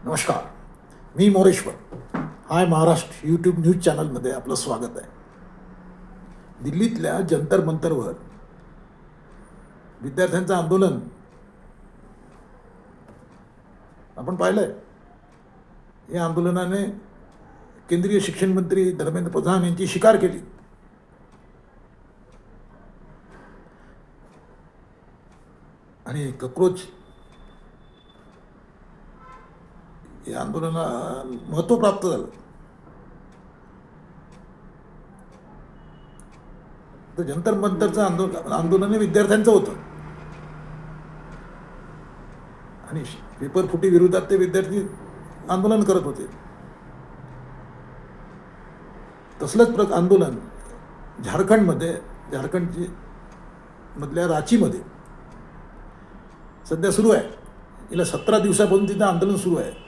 नमस्कार, मी मोरेश्वर. हाय Maharashtra YouTube news चॅनलमध्ये आपलं स्वागत आहे. दिल्लीतल्या जंतर मंतरवर विद्यार्थ्यांचं आंदोलन आपण पाहिलंय. या आंदोलनाने केंद्रीय शिक्षण मंत्री धर्मेंद्र प्रधान यांची शिकार केली. आणि कक्रोच या आंदोलनाला महत्त्व प्राप्त झालं. तर जंतर मंतरचं आंदोलन हे विद्यार्थ्यांचं होतं आणि पेपर फुटी विरोधात ते विद्यार्थी आंदोलन करत होते. तसलंच आंदोलन झारखंडची मधल्या रांचीमध्ये सध्या सुरू आहे. गेल्या 17 दिवसापासून तिथं आंदोलन सुरू आहे.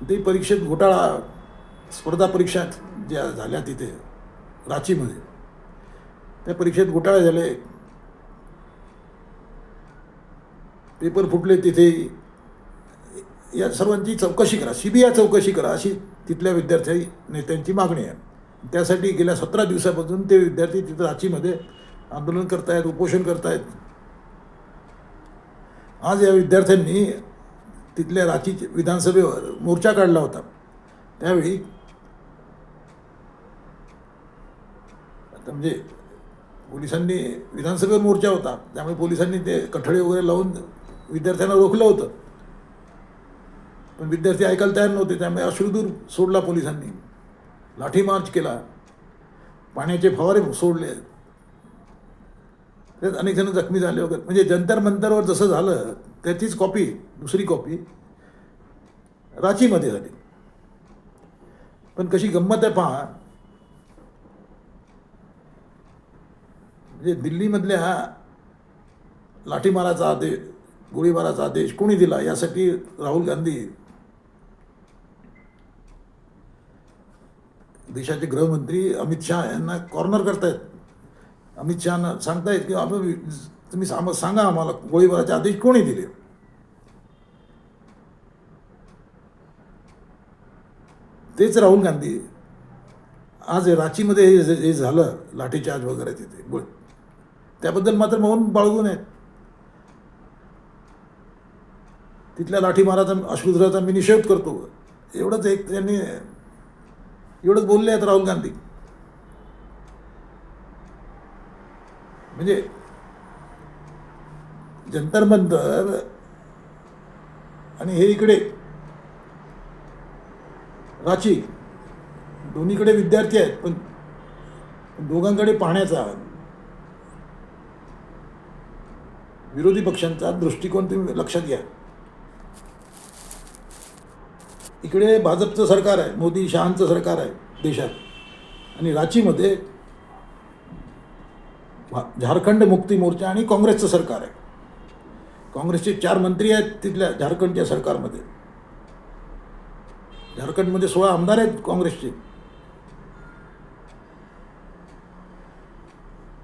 ते परीक्षेत घोटाळा, स्पर्धा परीक्षा ज्या झाल्या तिथे रांचीमध्ये, त्या परीक्षेत घोटाळे झाले, पेपर फुटले तिथे. या सर्वांची चौकशी करा, CBI चौकशी करा, अशी तिथल्या विद्यार्थी नेत्यांची मागणी आहे. त्यासाठी गेल्या 17 दिवसापासून ते विद्यार्थी तिथं रांचीमध्ये आंदोलन करतायत, उपोषण करतायत. आज या विद्यार्थ्यांनी तिथल्या रांची विधानसभेवर मोर्चा काढला होता. त्यावेळी आता म्हणजे पोलिसांनी, विधानसभेवर मोर्चा होता त्यामुळे पोलिसांनी ते कठडे वगैरे लावून विद्यार्थ्यांना रोखलं होतं. पण विद्यार्थी ऐकायला तयार नव्हते. त्यामुळे अश्रुधूर सोडला पोलिसांनी, लाठीमार्च केला, पाण्याचे फवारे सोडले. त्यात अनेक जण जखमी झाले वगैरे. म्हणजे जंतर मंतरवर जसं झालं त्याचीच दुसरी कॉपी रांचीमध्ये झाली. पण कशी गंमत आहे पहा. म्हणजे दिल्लीमधल्या लाठीमाराचा आदेश, गोळीबाराचा आदेश कोणी दिला, यासाठी राहुल गांधी देशाचे गृहमंत्री अमित शहा यांना कॉर्नर करतायत. अमित शहाना सांगतायत की तुम्ही सांगा आम्हाला गोळीबाराचे आदेश कोणी दिले. तेच राहुल गांधी आज रांचीमध्ये हे झालं लाठीचार्ज वगैरे तिथे, त्याबद्दल मात्र मौन बाळगून आहेत. तिथल्या लाठीमाराचा, अश्रुधुराचा मी निषेध करतो, एवढंच बोलले आहेत राहुल गांधी. म्हणजे जंतर मंतर आणि हे इकडे रांची, दोन्हीकडे विद्यार्थी आहेत. पण दोघांकडे पाहण्याचा विरोधी पक्षांचा दृष्टिकोन तुम्ही लक्षात घ्या. इकडे भाजपचं सरकार आहे, मोदी शहांचं सरकार आहे देशात, आणि रांचीमध्ये झारखंड मुक्ती मोर्चा आणि काँग्रेसचं सरकार आहे. काँग्रेसचे 4 मंत्री आहेत तिथल्या झारखंडच्या सरकारमध्ये. झारखंडमध्ये 16 आमदार आहेत काँग्रेसचे.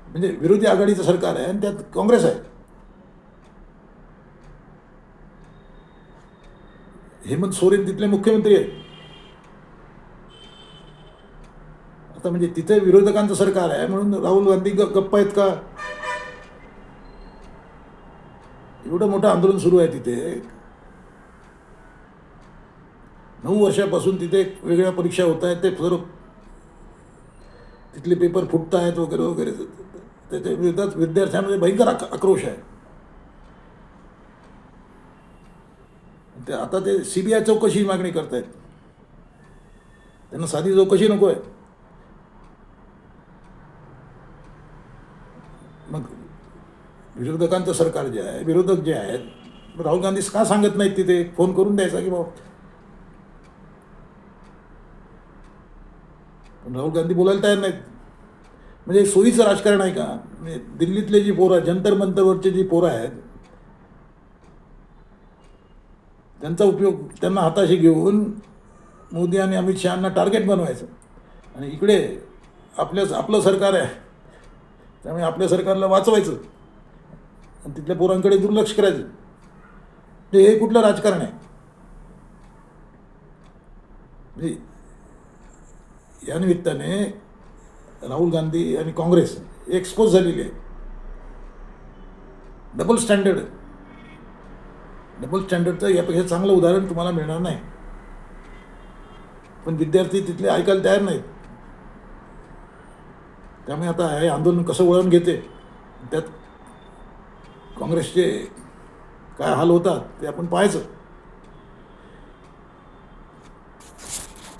म्हणजे विरोधी आघाडीचं सरकार आहे आणि त्यात काँग्रेस आहे. हेमंत सोरेन तिथले मुख्यमंत्री आहेत. आता म्हणजे तिथे विरोधकांचं सरकार आहे म्हणून राहुल गांधी गप्प आहेत का? एवढं मोठं आंदोलन सुरू आहे तिथे. 9 वर्षापासून तिथे वेगळ्या परीक्षा होत आहेत. ते सर्व तिथले पेपर फुटत आहेत वगैरे वगैरे. त्याच्या विरोधात विद्यार्थ्यांमध्ये भयंकर आक्रोश आहे. आता ते CBI चौकशी मागणी करतायत. त्यांना साधी चौकशी नको आहे. मग विरोधकांचं सरकार जे आहे, विरोधक जे आहेत, राहुल गांधी का सांगत नाहीत तिथे? फोन करून द्यायचा की बाबा. पण राहुल गांधी बोलायला तयार नाहीत. म्हणजे सोयीचं राजकारण आहे का? म्हणजे दिल्लीतले जी पोरं, जंतर मंतरवरचे जी पोरं आहेत, त्यांचा उपयोग, त्यांना हाताशी घेऊन मोदी आणि अमित शहांना टार्गेट बनवायचं. आणि इकडे आपलं सरकार आहे, त्यामुळे आपल्या सरकारला वाचवायचं आणि तिथल्या पोरांकडे दुर्लक्ष करायचं. हे कुठलं राजकारण आहे? म्हणजे या निमित्ताने राहुल गांधी आणि काँग्रेस एक्सपोज झालेली आहे. डबल स्टँडर्डचं यापेक्षा चांगलं उदाहरण तुम्हाला मिळणार नाही. पण विद्यार्थी तिथले ऐकायला तयार नाहीत. त्यामुळे आता हे आंदोलन कसं वळण घेते, त्यात काँग्रेसचे काय हाल होतात ते आपण पाहायचं.